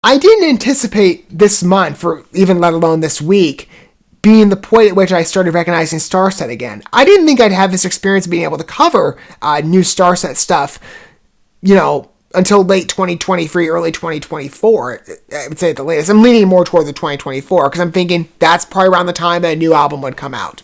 I didn't anticipate this month, or even let alone this week, being the point at which I started recognizing STARSET again. I didn't think I'd have this experience of being able to cover new STARSET stuff, until late 2023, early 2024, I would say at the latest. I'm leaning more toward the 2024 because I'm thinking that's probably around the time that a new album would come out.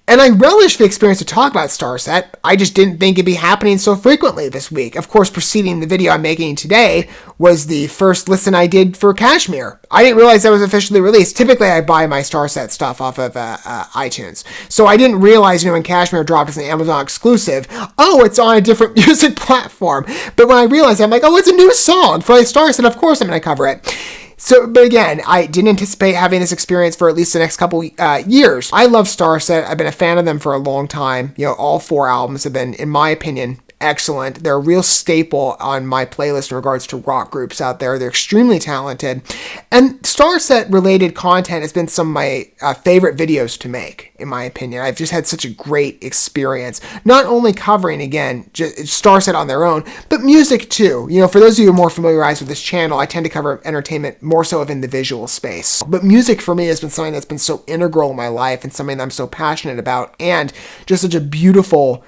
And I relish the experience to talk about STARSET. I just didn't think it'd be happening so frequently this week. Of course, preceding the video I'm making today was the first listen I did for Kashmir. I didn't realize that was officially released. Typically, I buy my STARSET stuff off of iTunes. So I didn't realize, when Kashmir dropped as an Amazon exclusive, it's on a different music platform. But when I realized it, I'm like, it's a new song for STARSET. Of course I'm going to cover it. So, but again, I didn't anticipate having this experience for at least the next couple years. I love STARSET. I've been a fan of them for a long time. All 4 albums have been, in my opinion, excellent. They're a real staple on my playlist in regards to rock groups out there. They're extremely talented. And STARSET related content has been some of my favorite videos to make, in my opinion. I've just had such a great experience. Not only covering, again, just STARSET on their own, but music too. For those of you who are more familiarized with this channel, I tend to cover entertainment more so within the visual space. But music for me has been something that's been so integral in my life and something that I'm so passionate about, and just such a beautiful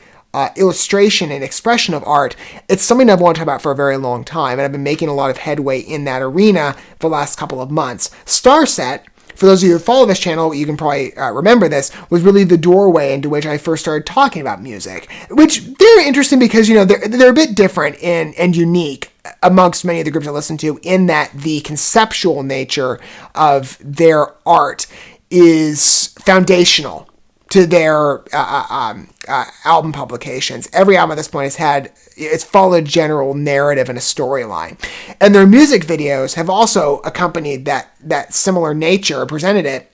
illustration and expression of art. It's something I've wanted to talk about for a very long time, and I've been making a lot of headway in that arena for the last couple of months. STARSET, for those of you who follow this channel, you can probably remember this, was really the doorway into which I first started talking about music, which they're interesting because, they're a bit different and unique amongst many of the groups I listen to, in that the conceptual nature of their art is foundational to their album publications. Every album at this point it's followed a general narrative and a storyline. And their music videos have also accompanied that similar nature, presented it.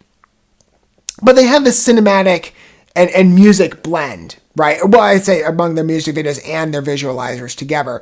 But they have this cinematic and music blend, right? Well, I'd say among their music videos and their visualizers together.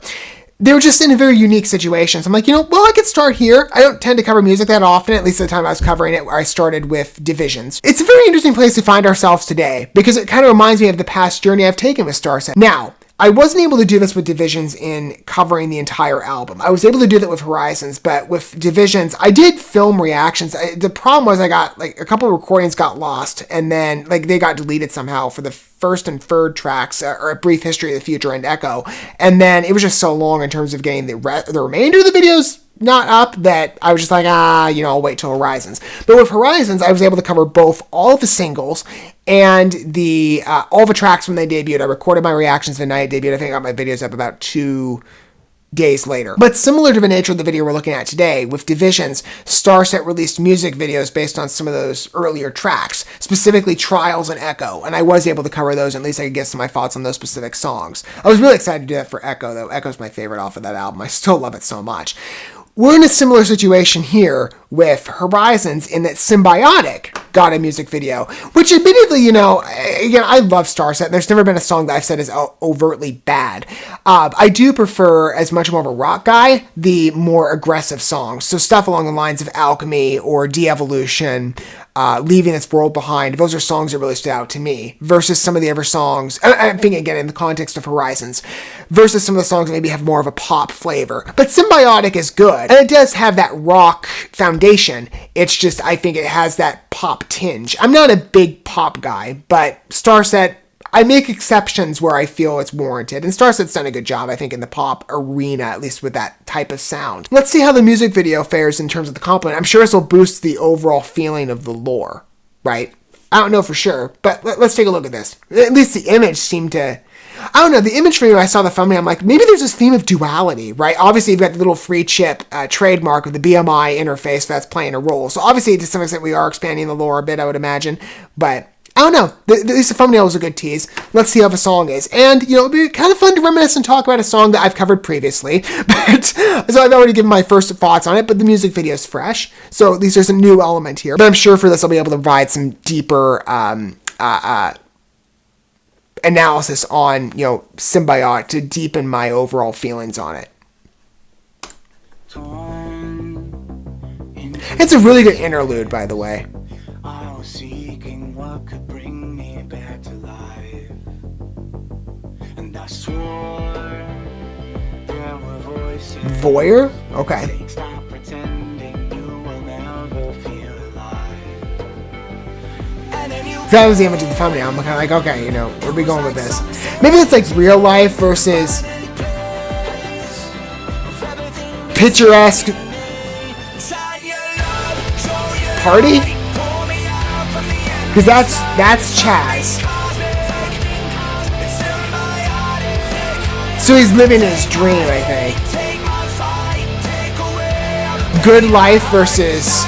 They were just in a very unique situation. So I'm like, I could start here. I don't tend to cover music that often, at least at the time I was covering it, where I started with Divisions. It's a very interesting place to find ourselves today, because it kind of reminds me of the past journey I've taken with STARSET. Now, I wasn't able to do this with Divisions in covering the entire album. I was able to do that with Horizons, but with Divisions, I did film reactions. The problem was I got, a couple of recordings got lost, and then, they got deleted somehow for the first and third tracks, or A Brief History of the Future and Echo. And then it was just so long in terms of getting the remainder of the videos not up, that I was just like, I'll wait till Horizons. But with Horizons, I was able to cover all of the singles and all the tracks when they debuted. I recorded my reactions the night it debuted. I think I got my videos up about 2 days later. But similar to the nature of the video we're looking at today, with Divisions, STARSET released music videos based on some of those earlier tracks, specifically Trials and Echo, and I was able to cover those, and at least I could get some of my thoughts on those specific songs. I was really excited to do that for Echo, though. Echo's my favorite off of that album. I still love it so much. We're in a similar situation here with Horizons, in that Symbiotic got a music video, which admittedly, again, I love STARSET. There's never been a song that I've said is overtly bad. I do prefer, as much more of a rock guy, the more aggressive songs. So stuff along the lines of Alchemy or De-Evolution, Leaving This World Behind. Those are songs that really stood out to me, versus some of the other songs, I'm thinking again in the context of Horizons, versus some of the songs that maybe have more of a pop flavor. But Symbiotic is good, and it does have that rock foundation. It's just, I think it has that pop tinge. I'm not a big pop guy, but STARSET, I make exceptions where I feel it's warranted, and STARSET's done a good job, I think, in the pop arena, at least with that type of sound. Let's see how the music video fares in terms of the compliment. I'm sure this will boost the overall feeling of the lore, right? I don't know for sure, but let's take a look at this. At least the image seemed to... I don't know, the image for me when I saw the thumbnail, I'm like, maybe there's this theme of duality, right? Obviously, you've got the little free chip trademark of the BMI interface that's playing a role. So obviously, to some extent, we are expanding the lore a bit, I would imagine. But I don't know. At least the thumbnail was a good tease. Let's see how the song is. And, it'd be kind of fun to reminisce and talk about a song that I've covered previously. But so I've already given my first thoughts on it, but the music video is fresh. So at least there's a new element here. But I'm sure for this, I'll be able to provide some deeper analysis on, Symbiotic to deepen my overall feelings on it. It's a really good interlude, by the way. I was seeking what could bring me back to life, and I swore there were Voyeur? Okay. Stop pretending you will never feel alive. And then you That was the image of the thumbnail. I'm kind of like, okay, you know, where are we going with this? Maybe it's like real life versus picturesque party? Because that's Chaz. So he's living his dream, I think. Good life versus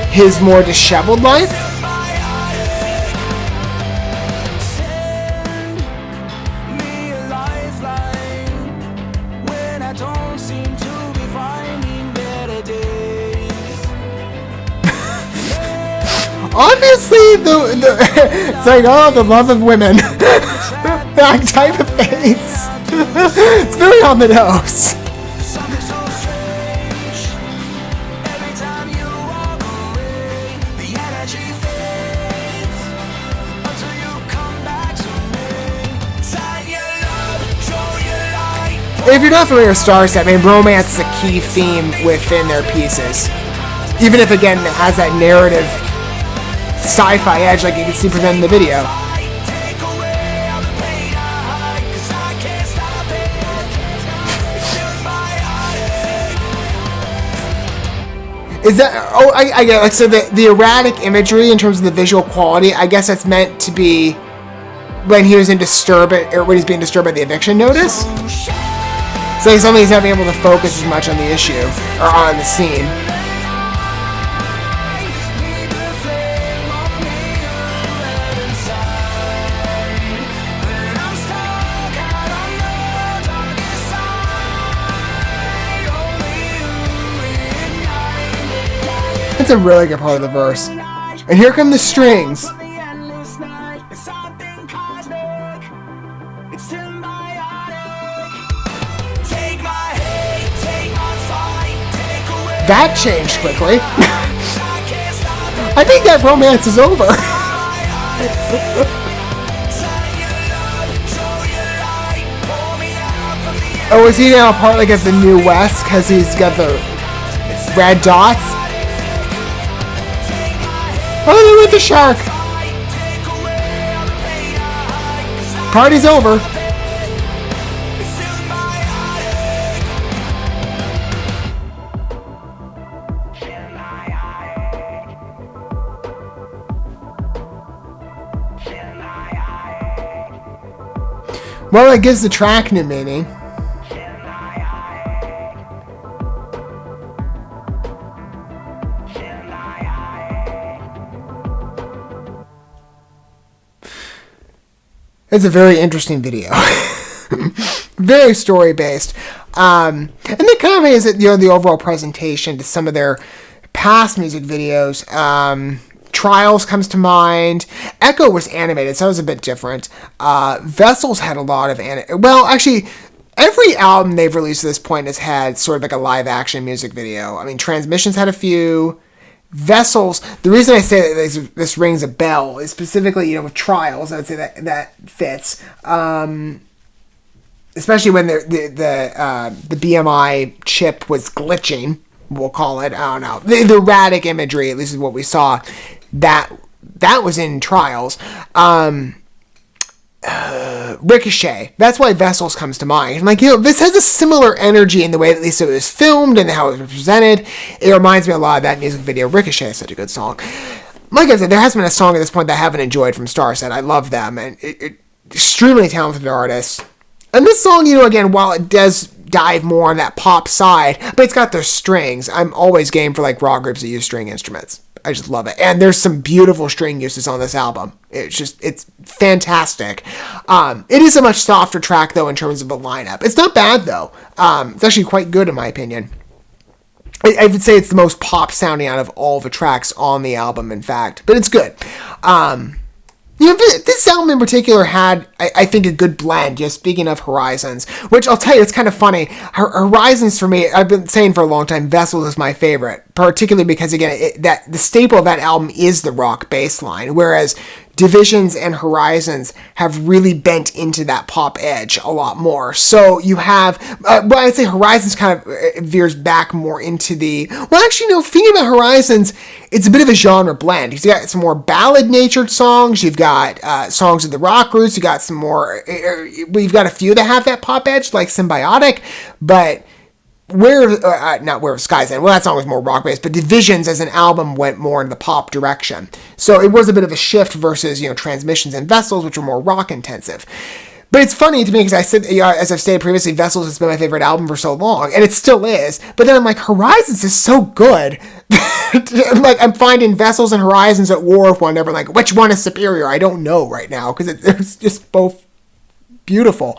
his more disheveled life? Obviously, it's like, oh, the love of women. That type of face. It's very on the nose. If you're not familiar with STARSET, I mean, romance is a key theme within their pieces. Even if, again, it has that narrative sci-fi edge like you can see presented in the video. Is that... Oh, I get it. Like, so the erratic imagery in terms of the visual quality, I guess that's meant to be when he was in when he's being disturbed by the eviction notice. So he's not being able to focus as much on the issue, or on the scene. That's a really good part of the verse. And here come the strings. That changed quickly. I think that romance is over. Oh, is he now part like of the New West because he's got the red dots? Oh, they're with the shark. Party's over. Well, it gives the track new meaning. It's a very interesting video. Very story-based. And it kind of is, you know, the overall presentation to some of their past music videos. Trials comes to mind. Echo was animated, so that was a bit different. Vessels had a lot of well, actually, every album they've released at this point has had sort of like a live-action music video. I mean, Transmissions had a few. Vessels, the reason I say that this rings a bell is specifically, you know, with Trials, I would say that fits. Especially when the BMI chip was glitching, we'll call it. I don't know. The erratic imagery, at least is what we saw. That was in Trials. Ricochet. That's why Vessels comes to mind. And like, you know, this has a similar energy in the way at least it was filmed and how it was presented. It reminds me a lot of that music video. Ricochet is such a good song. Like I said, there hasn't been a song at this point that I haven't enjoyed from STARSET. I love them, and extremely talented artists. And this song, you know, again, while it does dive more on that pop side, but it's got their strings. I'm always game for like rock groups that use string instruments. I just love it. And there's some beautiful string uses on this album. It's fantastic. It is a much softer track, though, in terms of the lineup. It's not bad, though. It's actually quite good, in my opinion. I would say it's the most pop sounding out of all the tracks on the album, in fact. But it's good. You know, this album in particular had, I think, a good blend. Just speaking of Horizons, which I'll tell you, it's kind of funny. Horizons, for me, I've been saying for a long time, Vessels is my favorite. Particularly because, again, the staple of that album is the rock bass line. Whereas Divisions and Horizons have really bent into that pop edge a lot more. So you have, well, I'd say Horizons kind of veers back more into the, well, actually, no, thinking about Horizons, it's a bit of a genre blend. You've got some more ballad-natured songs, you've got songs of the rock roots, you've got some more, we've got a few that have that pop edge, like Symbiotic, but not Where Skies End. Well, that song was more rock-based, but Divisions as an album went more in the pop direction. So it was a bit of a shift versus, Transmissions and Vessels, which were more rock-intensive. But it's funny to me because I said, as I've stated previously, Vessels has been my favorite album for so long, and it still is. But then I'm like, Horizons is so good. I'm finding Vessels and Horizons at war with one another. Like, which one is superior? I don't know right now because it's just both beautiful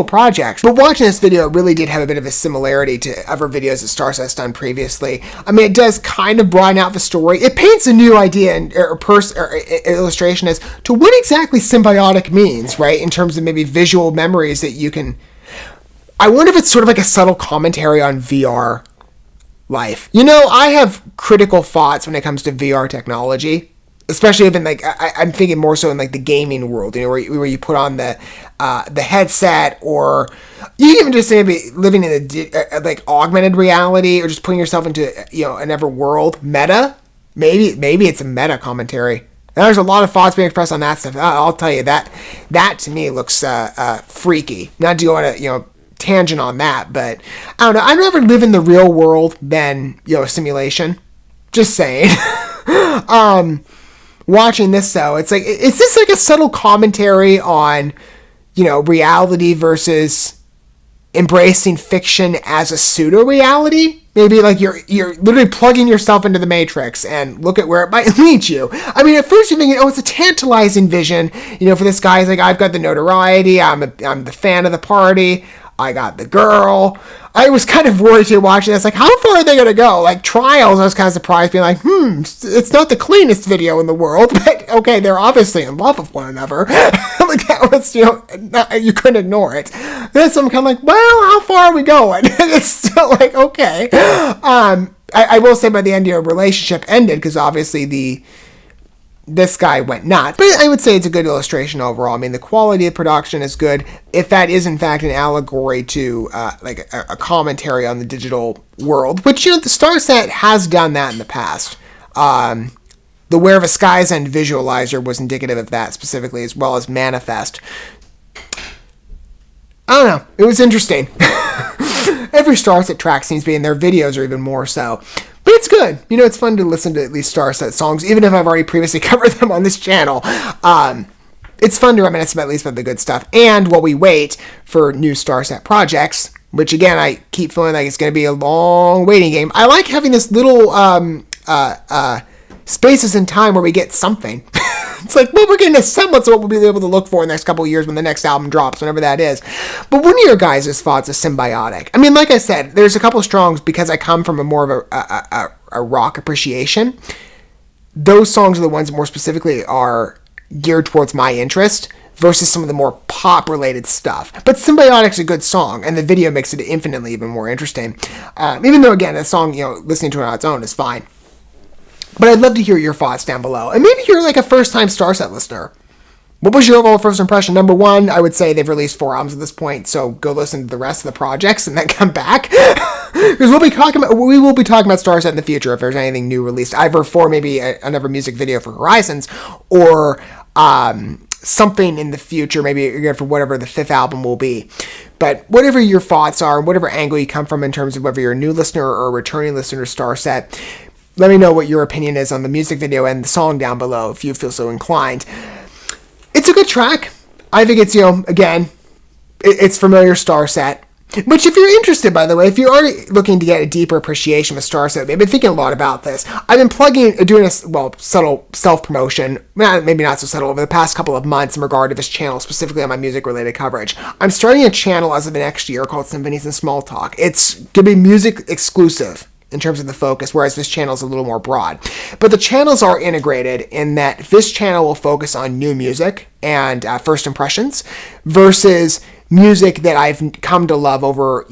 projects. But watching this video, it really did have a bit of a similarity to other videos that STARSET's done previously. I mean, it does kind of broaden out the story. It paints a new idea or illustration as to what exactly symbiotic means, right? In terms of maybe visual memories that you can... I wonder if it's sort of like a subtle commentary on VR life. I have critical thoughts when it comes to VR technology. Especially even I'm thinking more so in the gaming world, where you put on the headset, or you can even just say maybe living in a augmented reality, or just putting yourself into another world. Meta, maybe it's a meta commentary. There's a lot of thoughts being expressed on that stuff. I'll tell you that to me looks freaky. Not to go on a tangent on that, but I don't know. I'd rather live in the real world than a simulation. Just saying. Watching this, though, it's like, is this like a subtle commentary on, reality versus embracing fiction as a pseudo-reality? Maybe like you're literally plugging yourself into the Matrix and look at where it might lead you. I mean, at first you're thinking, it's a tantalizing vision. For this guy, he's like, I've got the notoriety, I'm the fan of the party, I got the girl. I was kind of worried to watching this. Like, how far are they going to go? Like, Trials, I was kind of surprised, being like, it's not the cleanest video in the world, but okay, they're obviously in love with one another. Like, that was, you couldn't ignore it. Then I'm kind of like, well, how far are we going? It's still like, okay. I will say by the end, your relationship ended, because obviously this guy went nuts. But I would say it's a good illustration overall. I mean, the quality of production is good. If that is, in fact, an allegory to, a commentary on the digital world, which, the STARSET has done that in the past. The Where the Skies End visualizer was indicative of that specifically, as well as Manifest. I don't know. It was interesting. Every STARSET track seems to be in their videos, or even more so. But it's good. It's fun to listen to at least STARSET songs, even if I've already previously covered them on this channel. It's fun to reminisce about at least about the good stuff. And while we wait for new STARSET projects, which again, I keep feeling like it's going to be a long waiting game, I like having this little spaces in time where we get something. It's like, well, we're getting a semblance of what we'll be able to look for in the next couple of years when the next album drops, whenever that is. But one of your guys' thoughts is Symbiotic. I mean, like I said, there's a couple of strongs because I come from a more of a rock appreciation. Those songs are the ones that more specifically are geared towards my interest versus some of the more pop-related stuff. But Symbiotic's a good song, and the video makes it infinitely even more interesting. Even though, again, the song, listening to it on its own is fine. But I'd love to hear your thoughts down below. And maybe you're like a first-time STARSET listener. What was your overall first impression? Number one, I would say they've released 4 albums at this point, so go listen to the rest of the projects and then come back. Because we will be talking about STARSET in the future if there's anything new released, either for maybe another music video for Horizons, or something in the future, maybe again for whatever the 5th album will be. But whatever your thoughts are, whatever angle you come from in terms of whether you're a new listener or a returning listener to STARSET, let me know what your opinion is on the music video and the song down below if you feel so inclined. It's a good track. I think it's, again, it's familiar STARSET. Which, if you're interested, by the way, if you're already looking to get a deeper appreciation of STARSET, I've been thinking a lot about this. I've been doing a subtle self-promotion, maybe not so subtle, over the past couple of months in regard to this channel, specifically on my music-related coverage. I'm starting a channel as of the next year called Symphonies and Small Talk. It's going to be music exclusive in terms of the focus, whereas this channel is a little more broad. But the channels are integrated in that this channel will focus on new music and first impressions versus music that I've come to love over,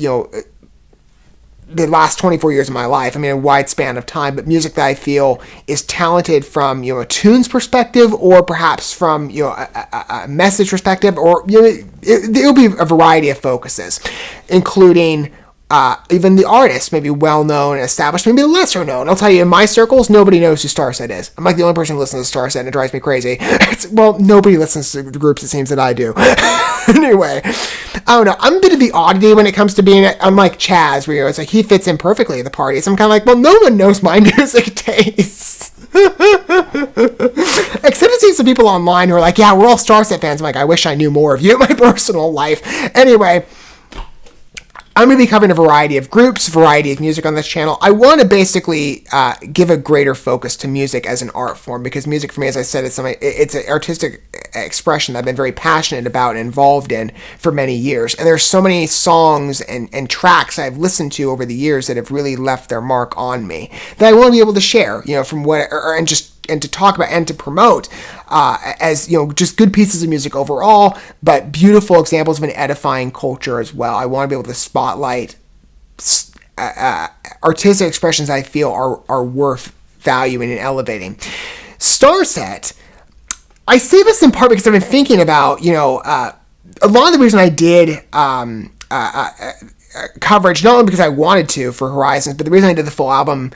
the last 24 years of my life. I mean, a wide span of time, but music that I feel is talented from, a tunes perspective, or perhaps from, a message perspective, or, it'll be a variety of focuses, including even the artist, maybe well-known, established, maybe lesser known. I'll tell you, in my circles, nobody knows who STARSET is. I'm like the only person who listens to STARSET, and it drives me crazy. Nobody listens to the groups, it seems, that I do. Anyway, I don't know. I'm a bit of the oddity when it comes to being, unlike Chaz, where it's like he fits in perfectly at the parties. I'm kind of like, well, no one knows my music tastes. Except to see some people online who are like, yeah, we're all STARSET fans. I'm like, I wish I knew more of you in my personal life. Anyway, I'm going to be covering a variety of groups, variety of music on this channel. I want to basically give a greater focus to music as an art form, because music for me, as I said, it's an artistic expression that I've been very passionate about and involved in for many years. And there's so many songs and tracks I've listened to over the years that have really left their mark on me that I want to be able to share, and to talk about and to promote as, just good pieces of music overall, but beautiful examples of an edifying culture as well. I want to be able to spotlight artistic expressions I feel are worth valuing and elevating. STARSET, I say this in part because I've been thinking about, a lot of the reason I did coverage, not only because I wanted to for Horizons, but the reason I did the full album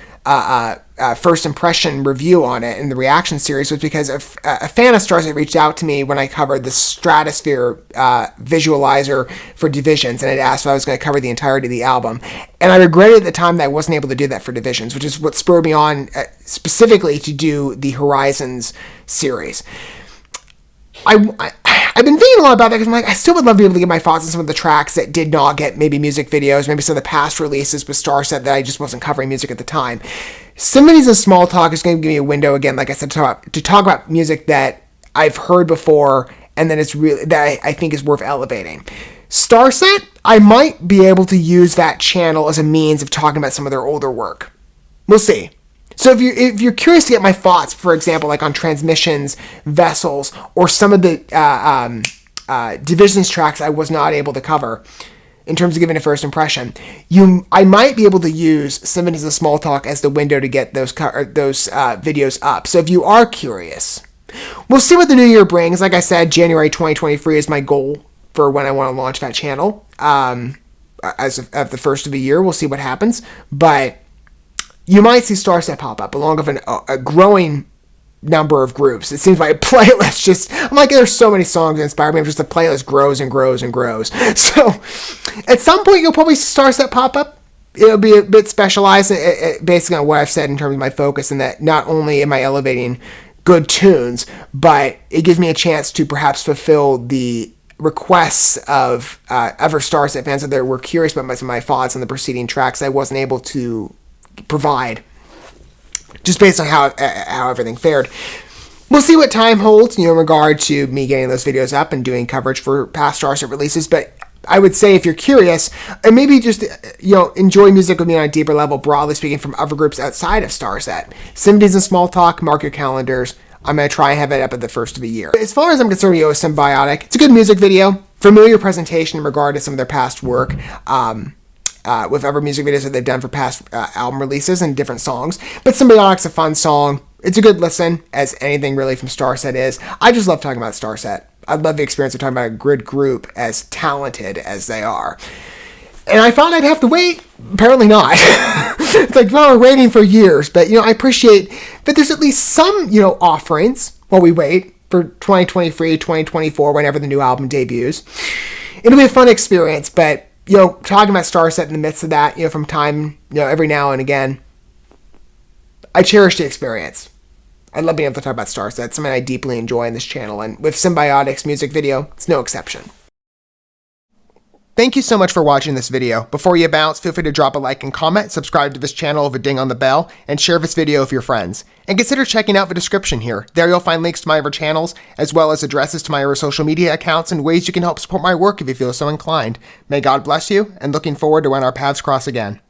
first impression review on it in the reaction series was because a fan of STARSET reached out to me when I covered the Stratosphere visualizer for Divisions, and had asked if I was going to cover the entirety of the album. And I regretted at the time that I wasn't able to do that for Divisions, which is what spurred me on specifically to do the Horizons series. I've been thinking a lot about that because I'm like, I still would love to be able to get my thoughts on some of the tracks that did not get maybe music videos, maybe some of the past releases with STARSET that I just wasn't covering music at the time. Symphonies and Small Talk is going to give me a window again, like I said, to talk about music that I've heard before and that I think is worth elevating. STARSET, I might be able to use that channel as a means of talking about some of their older work. We'll see. So if you're curious to get my thoughts, for example, like on Transmissions, Vessels, or some of the Divisions tracks I was not able to cover in terms of giving a first impression, I might be able to use Symphonies and Small Talk as the window to get those videos up. So if you are curious, we'll see what the new year brings. Like I said, January 2023 is my goal for when I want to launch that channel. As of the first of the year, we'll see what happens. But you might see STARSET pop up along with a growing number of groups. It seems my playlist I'm like, there's so many songs that inspire me. Just the playlist grows and grows and grows. So at some point, you'll probably see STARSET pop up. It'll be a bit specialized, basically on what I've said in terms of my focus, and that not only am I elevating good tunes, but it gives me a chance to perhaps fulfill the requests of other STARSET fans that were curious about some of my thoughts on the preceding tracks I wasn't able to provide, just based on how everything fared. We'll see what time holds, in regard to me getting those videos up and doing coverage for past STARSET releases. But I would say if you're curious, and maybe just enjoy music with me on a deeper level, broadly speaking, from other groups outside of STARSET, Symphonies and Small Talk, mark your calendars. I'm going to try and have it up at the first of the year. As far as I'm concerned, Symbiotic, it's a good music video, familiar presentation in regard to some of their past work. With other music videos that they've done for past album releases and different songs. But Symbiotic's a fun song. It's a good listen, as anything really from STARSET is. I just love talking about STARSET. I love the experience of talking about a good group as talented as they are. And I thought I'd have to wait. Apparently not. It's like, well, we're waiting for years. But, I appreciate that there's at least some, offerings while we wait for 2023, 2024, whenever the new album debuts. It'll be a fun experience, but talking about STARSET in the midst of that, from time, every now and again, I cherish the experience. I love being able to talk about STARSET. It's something I deeply enjoy in this channel, and with Symbiotic's music video, it's no exception. Thank you so much for watching this video. Before you bounce, feel free to drop a like and comment, subscribe to this channel with a ding on the bell, and share this video with your friends. And consider checking out the description here. There you'll find links to my other channels, as well as addresses to my other social media accounts and ways you can help support my work if you feel so inclined. May God bless you, and looking forward to when our paths cross again.